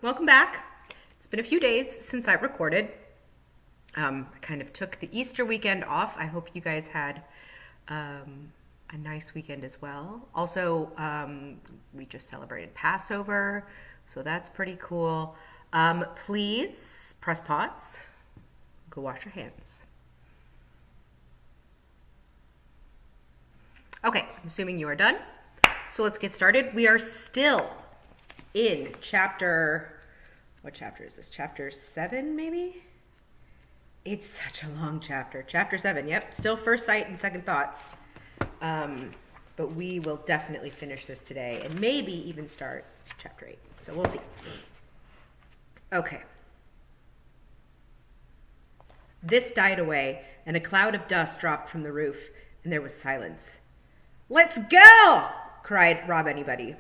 welcome back. It's been a few days since I recorded. I kind of took the Easter weekend off. I hope you guys had a nice weekend as well. Also, we just celebrated Passover, so that's pretty cool. Please press pause. Go wash your hands. Okay, I'm assuming you are done. So let's get started. We are still in what chapter is this? Chapter 7, maybe? It's such a long chapter. Chapter 7, yep. Still first sight and second thoughts. But we will definitely finish this today and maybe even start chapter 8. So we'll see. Okay. This died away, and a cloud of dust dropped from the roof, and there was silence. "Let's go!" cried Rob Anybody.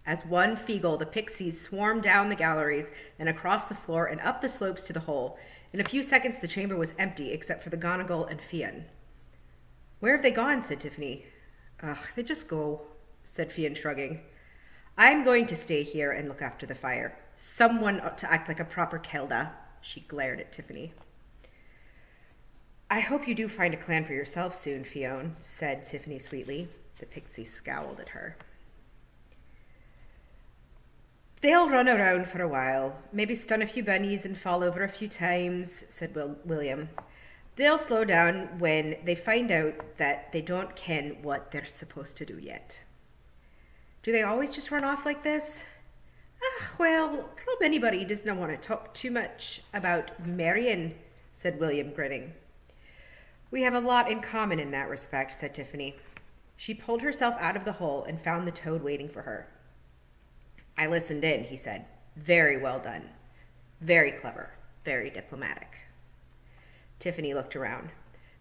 As one Feagle, the pixies swarmed down the galleries and across the floor and up the slopes to the hole. In a few seconds, the chamber was empty, except for the Gonagle and Fionn. "Where have they gone?" said Tiffany. "Ugh, they just go," said Fionn, shrugging. "I'm going to stay here and look after the fire. Someone ought to act like a proper Kelda." She glared at Tiffany. "I hope you do find a clan for yourself soon, Fionn," said Tiffany sweetly. The pixie scowled at her. "They'll run around for a while, maybe stun a few bunnies and fall over a few times," said William. "They'll slow down when they find out that they don't ken what they're supposed to do yet." "Do they always just run off like this?" Well, Rob Anybody doesn't want to talk too much about Marion," said William, grinning. "We have a lot in common in that respect," said Tiffany. She pulled herself out of the hole and found the toad waiting for her. "I listened in," he said. "Very well done. Very clever. Very diplomatic." Tiffany looked around.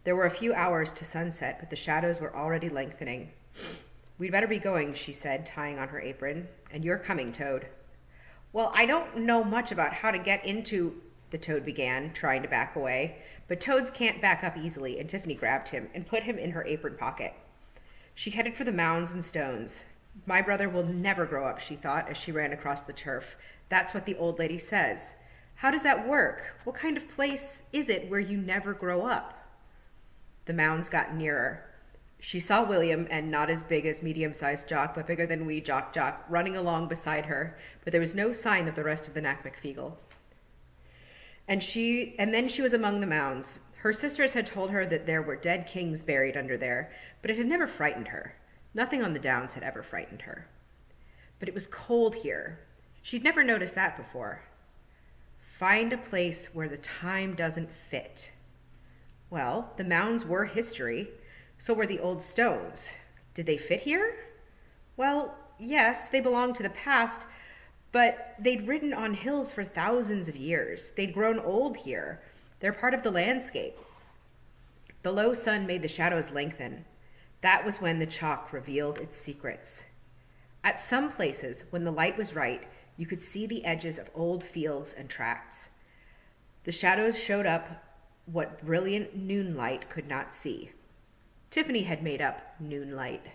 There were a few hours to sunset, but the shadows were already lengthening. "We'd better be going," she said, tying on her apron. "And you're coming, Toad." "Well, I don't know much about how to get into," the toad began, trying to back away. But toads can't back up easily, and Tiffany grabbed him and put him in her apron pocket. She headed for the mounds and stones. "My brother will never grow up," she thought as she ran across the turf. "That's what the old lady says. How does that work? What kind of place is it where you never grow up?" The mounds got nearer. She saw William, and not as big as medium-sized Jock, but bigger than wee Jock, running along beside her, but there was no sign of the rest of the Nakmacfeagle. And then she was among the mounds. Her sisters had told her that there were dead kings buried under there, but it had never frightened her. Nothing on the downs had ever frightened her. But it was cold here. She'd never noticed that before. Find a place where the time doesn't fit. Well, the mounds were history. So were the old stones. Did they fit here? Well, yes, they belonged to the past, but they'd ridden on hills for thousands of years. They'd grown old here. They're part of the landscape. The low sun made the shadows lengthen. That was when the chalk revealed its secrets. At some places, when the light was right, you could see the edges of old fields and tracts. The shadows showed up what brilliant noonlight could not see. Tiffany had made up noonlight.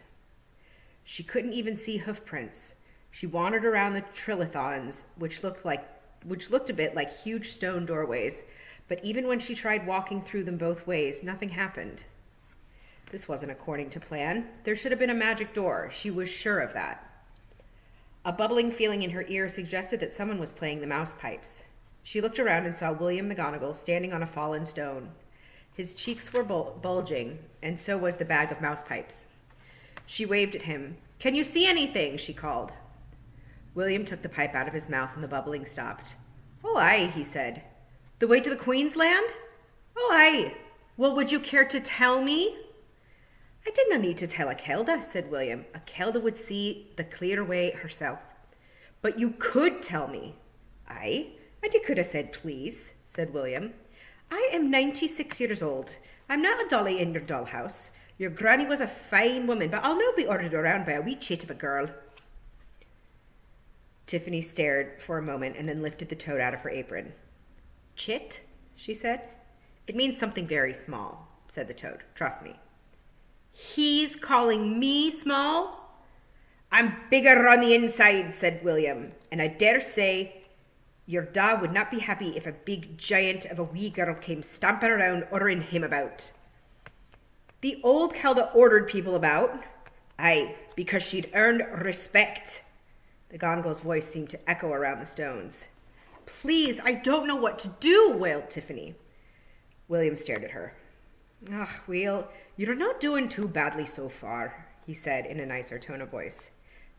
She couldn't even see hoof prints. She wandered around the trilithons, which looked a bit like huge stone doorways, but even when she tried walking through them both ways, nothing happened. This wasn't according to plan. There should have been a magic door. She was sure of that. A bubbling feeling in her ear suggested that someone was playing the mouse pipes. She looked around and saw William McGonagall standing on a fallen stone. His cheeks were bulging, and so was the bag of mouse pipes. She waved at him. "Can you see anything?" she called. William took the pipe out of his mouth and the bubbling stopped. "Oh, aye," he said. "The way to the Queen's Land?" "Oh, aye." "Well, would you care to tell me?" "I didna need to tell a Kelda," said William. "A Kelda would see the clear way herself." "But you could tell me." "Aye, and you could have said please," said William. "I am 96 years old. I'm not a dolly in your dollhouse. Your granny was a fine woman, but I'll no be ordered around by a wee chit of a girl." Tiffany stared for a moment and then lifted the toad out of her apron. "Chit?" she said. "It means something very small," said the toad. "Trust me." "He's calling me small?" "I'm bigger on the inside," said William, "and I dare say Your da would not be happy if a big giant of a wee girl came stamping around ordering him about. The old Kelda ordered people about. Aye, because she'd earned respect. The Gongal's voice seemed to echo around the stones. Please, I don't know what to do, wailed Tiffany. William stared at her. Well, you're not doing too badly so far, he said in a nicer tone of voice.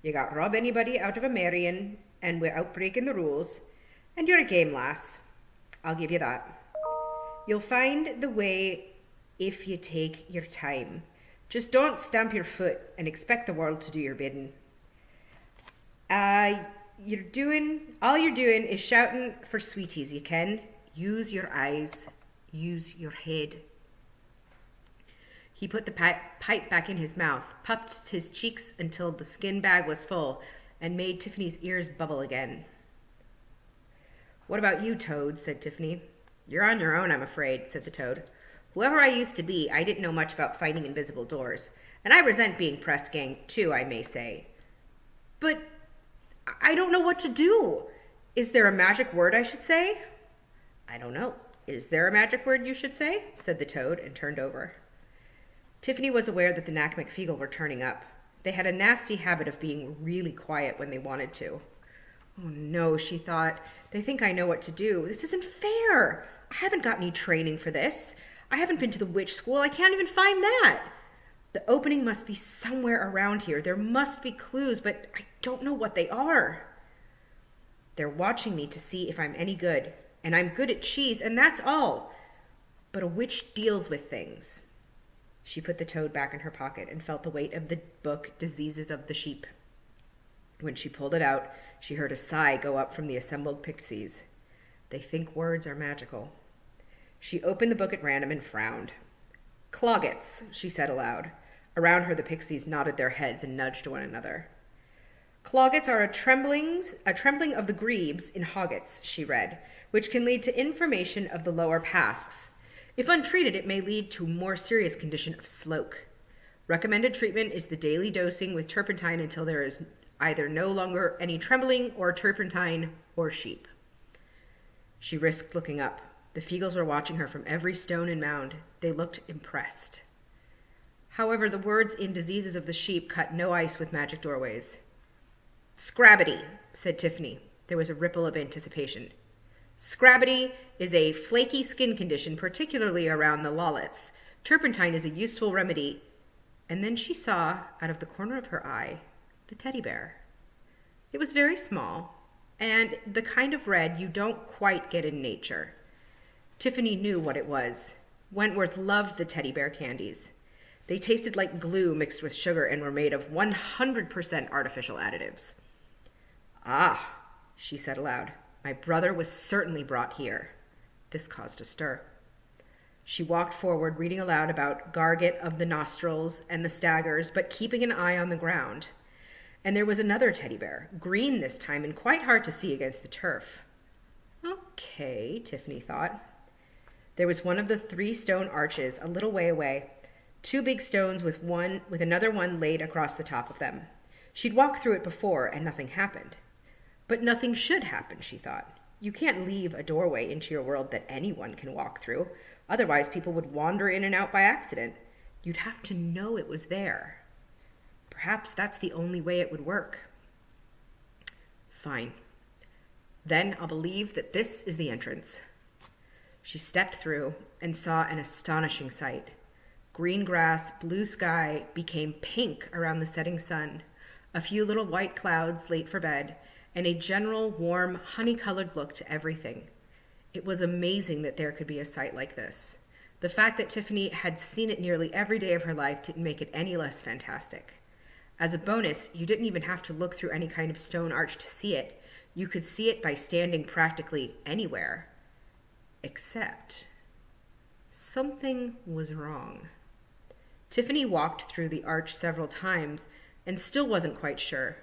You got rob anybody out of a marrying and without breaking the rules, and you're a game lass. I'll give you that. You'll find the way if you take your time. Just don't stamp your foot and expect the world to do your bidding. All you're doing is shouting for sweeties, you ken. Use your eyes. Use your head. He put the pipe back in his mouth, puffed his cheeks until the skin bag was full, and made Tiffany's ears bubble again. What about you, Toad? Said Tiffany. You're on your own, I'm afraid, said the Toad. Whoever I used to be, I didn't know much about finding invisible doors, and I resent being press gang, too, I may say. But I don't know what to do. Is there a magic word I should say? I don't know. Is there a magic word you should say? Said the Toad, and turned over. Tiffany was aware that the Nack-McFeagle were turning up. They had a nasty habit of being really quiet when they wanted to. Oh no, she thought. They think I know what to do. This isn't fair. I haven't got any training for this. I haven't been to the witch school. I can't even find that. The opening must be somewhere around here. There must be clues, but I don't know what they are. They're watching me to see if I'm any good, and I'm good at cheese, and that's all. But a witch deals with things. She put the Toad back in her pocket and felt the weight of the book, Diseases of the Sheep. When she pulled it out, she heard a sigh go up from the assembled pixies. They think words are magical. She opened the book at random and frowned. Cloggets, she said aloud. Around her the pixies nodded their heads and nudged one another. Cloggets are a trembling of the grebes in hoggets, she read, which can lead to inflammation of the lower pasks. If untreated, it may lead to a more serious condition of sloke. Recommended treatment is the daily dosing with turpentine until there is either no longer any trembling or turpentine or sheep. She risked looking up. The Feagles were watching her from every stone and mound. They looked impressed. However, the words in Diseases of the Sheep cut no ice with magic doorways. Scrabbity, said Tiffany. There was a ripple of anticipation. Scrabbity is a flaky skin condition, particularly around the lollets. Turpentine is a useful remedy. And then she saw, out of the corner of her eye, the teddy bear. It was very small, and the kind of red you don't quite get in nature. Tiffany knew what it was. Wentworth loved the teddy bear candies. They tasted like glue mixed with sugar and were made of 100% artificial additives. Ah, she said aloud. My brother was certainly brought here. This caused a stir. She walked forward, reading aloud about Garget of the nostrils and the staggers, but keeping an eye on the ground. And there was another teddy bear, green this time and quite hard to see against the turf. Okay, Tiffany thought. There was one of the 3 stone arches a little way away, 2 big stones with another one laid across the top of them. She'd walked through it before and nothing happened. But nothing should happen, she thought. You can't leave a doorway into your world that anyone can walk through. Otherwise, people would wander in and out by accident. You'd have to know it was there. Perhaps that's the only way it would work. Fine. Then I'll believe that this is the entrance. She stepped through and saw an astonishing sight. Green grass, blue sky became pink around the setting sun, a few little white clouds late for bed, and a general warm, honey-colored look to everything. It was amazing that there could be a sight like this. The fact that Tiffany had seen it nearly every day of her life didn't make it any less fantastic. As a bonus, you didn't even have to look through any kind of stone arch to see it. You could see it by standing practically anywhere. Except something was wrong. Tiffany walked through the arch several times and still wasn't quite sure.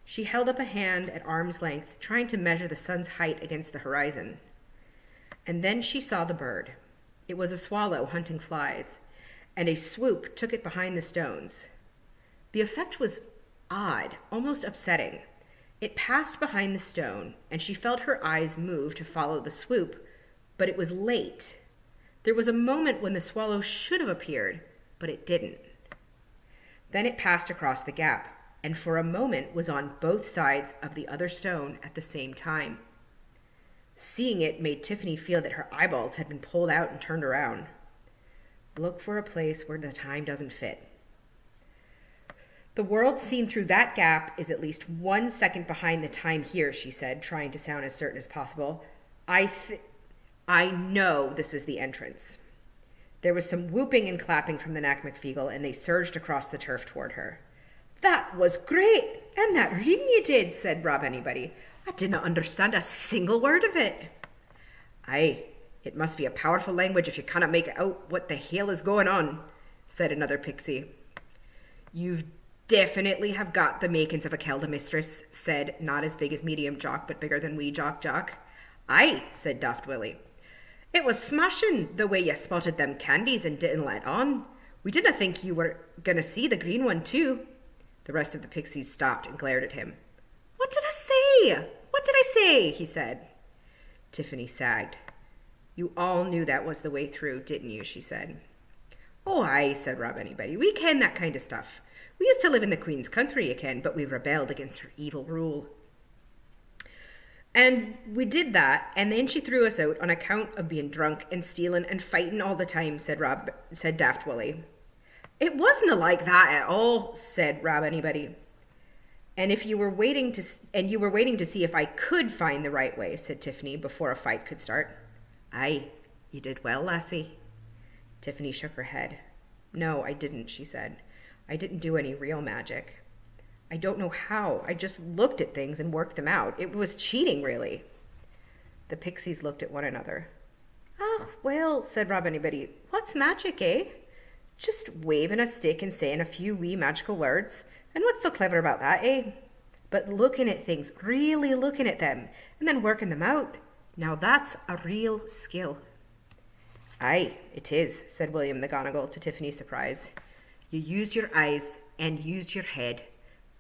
She held up a hand at arm's length, trying to measure the sun's height against the horizon. And then she saw the bird. It was a swallow hunting flies, and a swoop took it behind the stones. The effect was odd, almost upsetting. It passed behind the stone, and she felt her eyes move to follow the swoop, but it was late. There was a moment when the swallow should have appeared, but it didn't. Then it passed across the gap, and for a moment was on both sides of the other stone at the same time. Seeing it made Tiffany feel that her eyeballs had been pulled out and turned around. Look for a place where the time doesn't fit. The world seen through that gap is at least 1 second behind the time here, she said, trying to sound as certain as possible. I know this is the entrance. There was some whooping and clapping from the Nack-McFeagle, and they surged across the turf toward her. That was great, and that ring you did, said Rob Anybody. I didn't understand a single word of it. Aye, it must be a powerful language if you cannot make out what the hell is going on, said another pixie. You've definitely have got the makings of a Kelda mistress, said not as big as Medium Jock, but bigger than Wee Jock. Aye, said Daft Willie. It was smashing the way you spotted them candies and didn't let on. We didn't think you were going to see the green one too. The rest of the pixies stopped and glared at him. What did I say? What did I say? He said. Tiffany sagged. You all knew that was the way through, didn't you? She said. Oh, aye, said Rob Anybody. We ken that kind of stuff. We used to live in the Queen's country, you ken, but we rebelled against her evil rule. And we did that, and then she threw us out on account of being drunk and stealing and fighting all the time, said Daft Willie. It wasn't like that at all, said Rob Anybody. And you were waiting to see if I could find the right way, said Tiffany, before a fight could start. Aye, you did well, lassie. Tiffany shook her head. No, I didn't, she said. I didn't do any real magic. I don't know how. I just looked at things and worked them out. It was cheating, really. The pixies looked at one another. Oh, well, said Rob Anybody, what's magic, eh? Just waving a stick and saying a few wee magical words. And what's so clever about that, eh? But looking at things, really looking at them, and then working them out. Now that's a real skill. Aye, it is, said William the Gonigal to Tiffany's surprise. You used your eyes and used your head.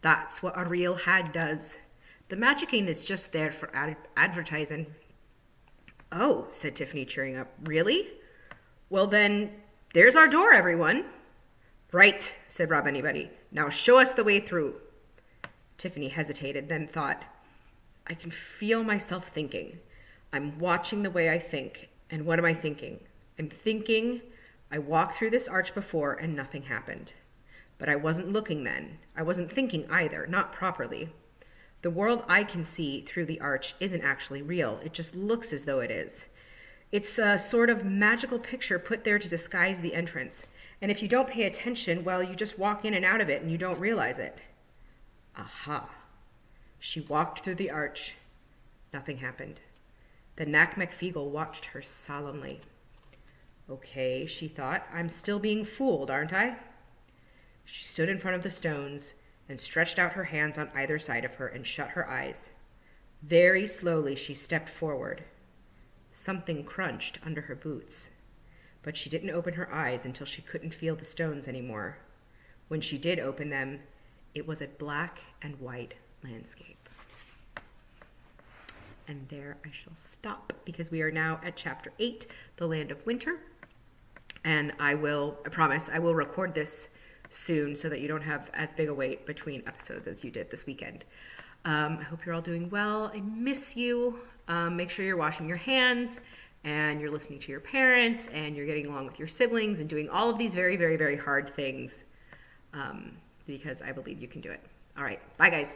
That's what a real hag does. The magicking is just there for advertising. Oh, said Tiffany, cheering up. Really? Well then, there's our door, everyone. Right, said Rob Anybody. Now show us the way through. Tiffany hesitated, then thought, I can feel myself thinking. I'm watching the way I think. And what am I thinking? I'm thinking I walked through this arch before and nothing happened. But I wasn't looking then. I wasn't thinking either, not properly. The world I can see through the arch isn't actually real. It just looks as though it is. It's a sort of magical picture put there to disguise the entrance. And if you don't pay attention, well, you just walk in and out of it and you don't realize it. Aha. She walked through the arch. Nothing happened. The Nack-McFeagle watched her solemnly. Okay, she thought, I'm still being fooled, aren't I? She stood in front of the stones and stretched out her hands on either side of her and shut her eyes. Very slowly she stepped forward. Something crunched under her boots, but she didn't open her eyes until she couldn't feel the stones anymore. When she did open them, it was a black and white landscape. And there I shall stop because we are now at chapter 8, The Land of Winter. And I promise, I will record this soon so that you don't have as big a wait between episodes as you did this weekend. I hope you're all doing well. I miss you. Make sure you're washing your hands and you're listening to your parents and you're getting along with your siblings and doing all of these very, very, very hard things because I believe you can do it. All right. Bye, guys.